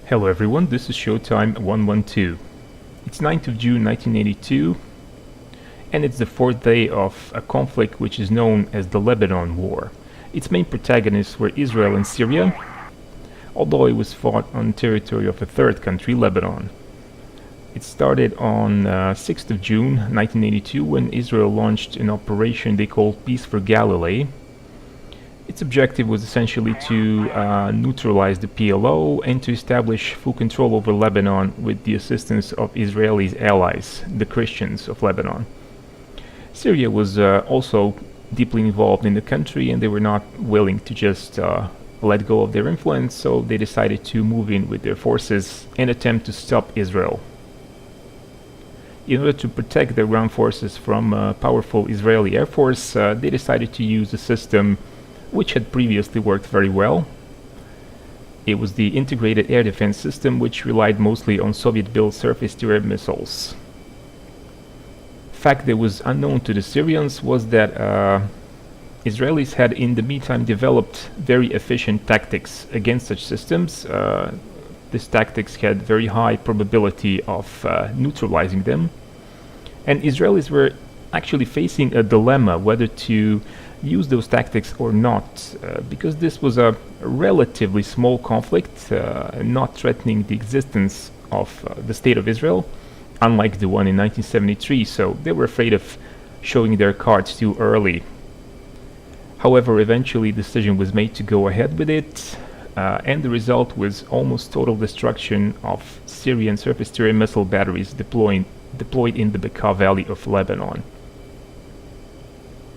Hello everyone, this is Showtime 112. It's 9th of June 1982, and it's the fourth day of a conflict which is known as the Lebanon War. Its main protagonists were Israel and Syria, although it was fought on territory of a third country, Lebanon. It started on 6th of June 1982 when Israel launched an operation they called Peace for Galilee. Its objective was essentially to neutralize the PLO and to establish full control over Lebanon with the assistance of Israelis' allies, the Christians of Lebanon. Syria was also deeply involved in the country, and they were not willing to just let go of their influence, so they decided to move in with their forces and attempt to stop Israel. In order to protect their ground forces from a powerful Israeli air force, they decided to use a system which had previously worked very well. It was the integrated air defense system, which relied mostly on Soviet-built surface-to-air missiles. Fact that was unknown to the Syrians was that Israelis had in the meantime developed very efficient tactics against such systems. These tactics had very high probability of neutralizing them, and Israelis were actually facing a dilemma whether to use those tactics or not, because this was a relatively small conflict, not threatening the existence of the State of Israel, unlike the one in 1973, so they were afraid of showing their cards too early. However, eventually the decision was made to go ahead with it, and the result was almost total destruction of Syrian surface-to-air missile batteries deployed in the Bekaa Valley of Lebanon.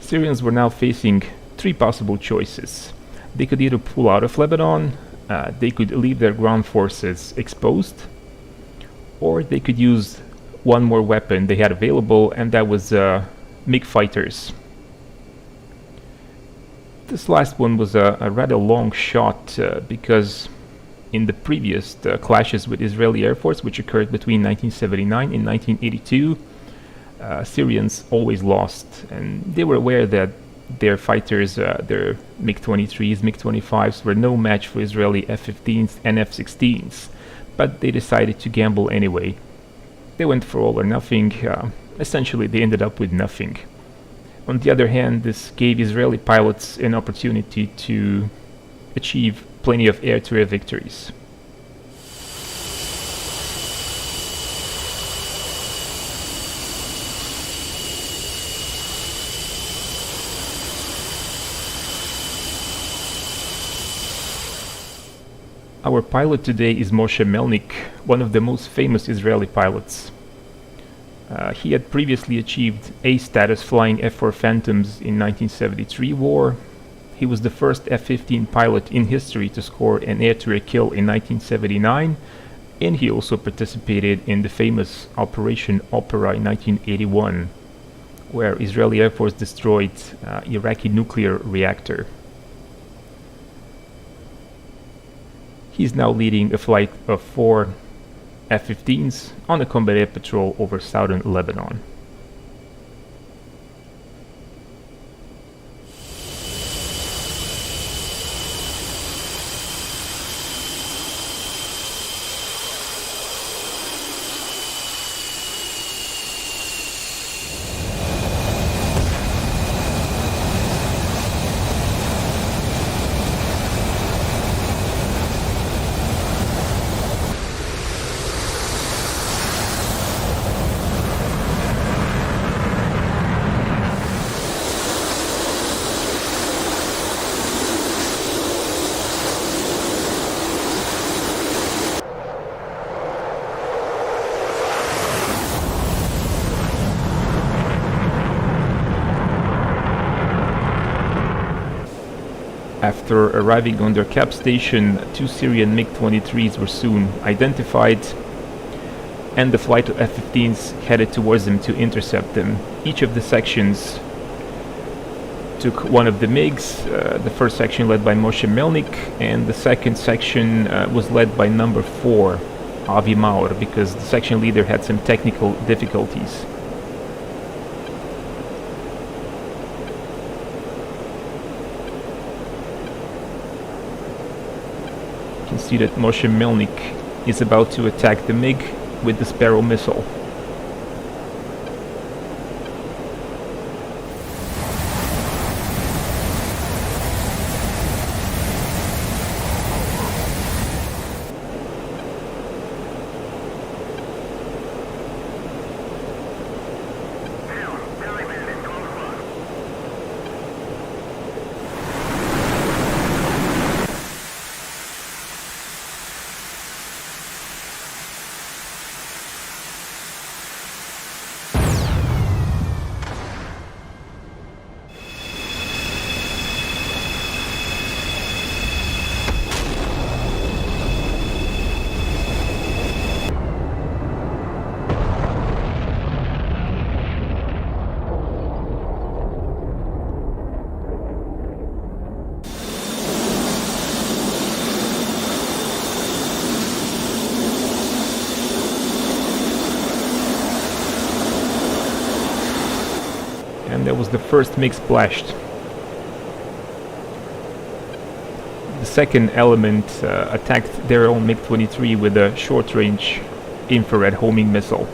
Syrians were now facing three possible choices. They could either pull out of Lebanon, they could leave their ground forces exposed, or they could use one more weapon they had available, and that was MiG fighters. This last one was a rather long shot because in the previous clashes with Israeli Air Force, which occurred between 1979 and 1982, Syrians always lost, and they were aware that their fighters, their MiG-23s, MiG-25s, were no match for Israeli F-15s and F-16s, but they decided to gamble anyway. They went for all or nothing. Essentially, they ended up with nothing. On the other hand, this gave Israeli pilots an opportunity to achieve plenty of air-to-air victories. Our pilot today is Moshe Melnik, one of the most famous Israeli pilots. He had previously achieved A status flying F-4 Phantoms in 1973 war. He was the first F-15 pilot in history to score an air-to-air kill in 1979, and he also participated in the famous Operation Opera in 1981, where Israeli Air Force destroyed Iraqi nuclear reactor. He's now leading a flight of 4 F-15s on a combat air patrol over southern Lebanon. After arriving on their cap station, 2 Syrian MiG-23s were soon identified, and the flight of F-15s headed towards them to intercept them. Each of the sections took one of the MiGs, the first section led by Moshe Melnik, and the second section was led by number 4, Avi Maur, because the section leader had some technical difficulties. You can see that Moshe Melnik is about to attack the MiG with the Sparrow missile. And that was the first MiG splashed. The second element attacked their own MiG-23 with a short-range infrared homing missile.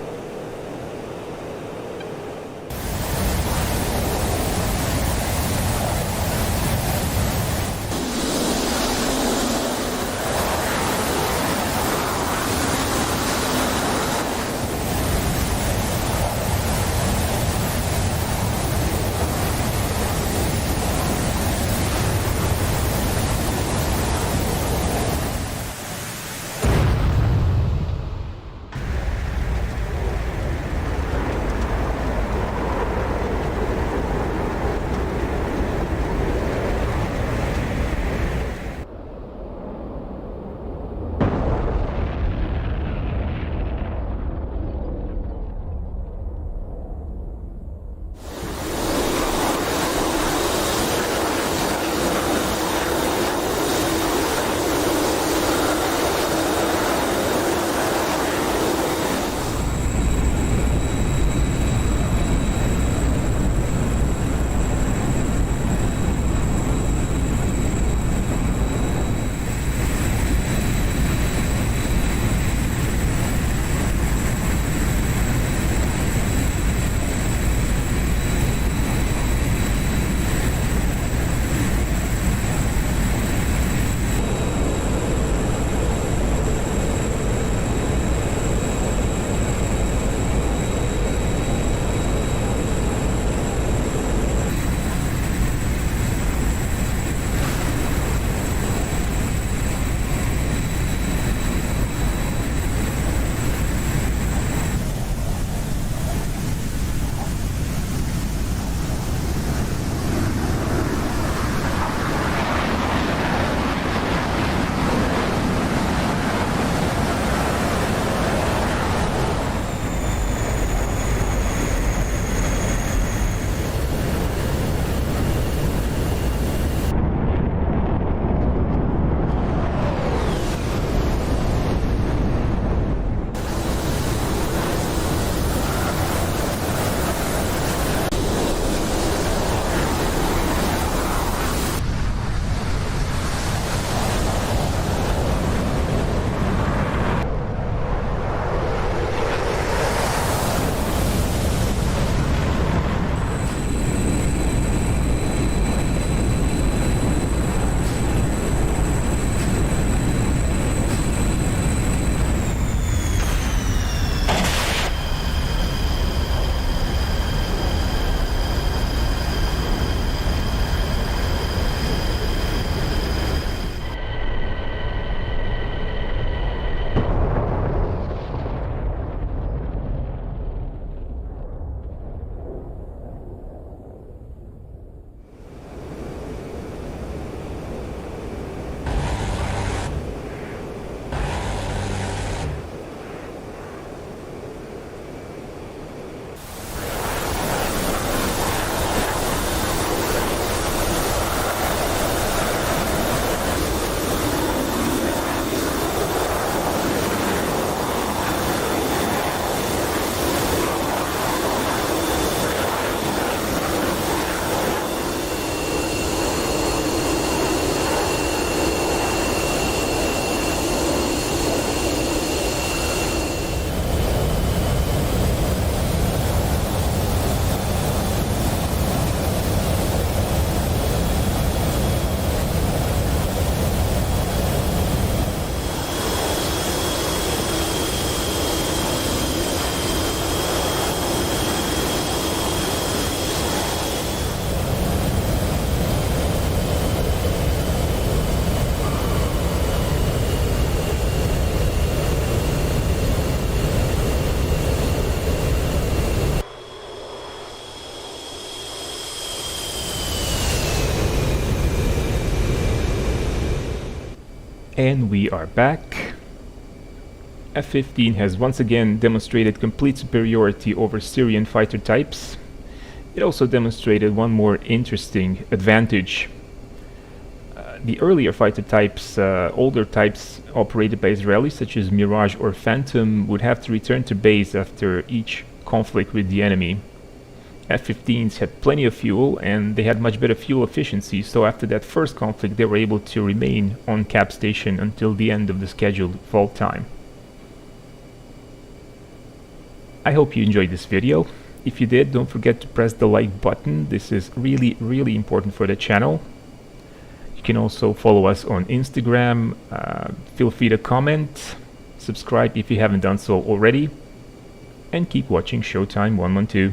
And we are back. F-15 has once again demonstrated complete superiority over Syrian fighter types. It also demonstrated one more interesting advantage. The earlier fighter types, older types operated by Israelis such as Mirage or Phantom, would have to return to base after each conflict with the enemy. F-15s had plenty of fuel and they had much better fuel efficiency, so after that first conflict they were able to remain on cap station until the end of the scheduled vault time. I hope you enjoyed this video. If you did, don't forget to press the like button. This is really important for the channel. You can also follow us on Instagram. Feel free to comment, subscribe if you haven't done so already, and keep watching Showtime 112.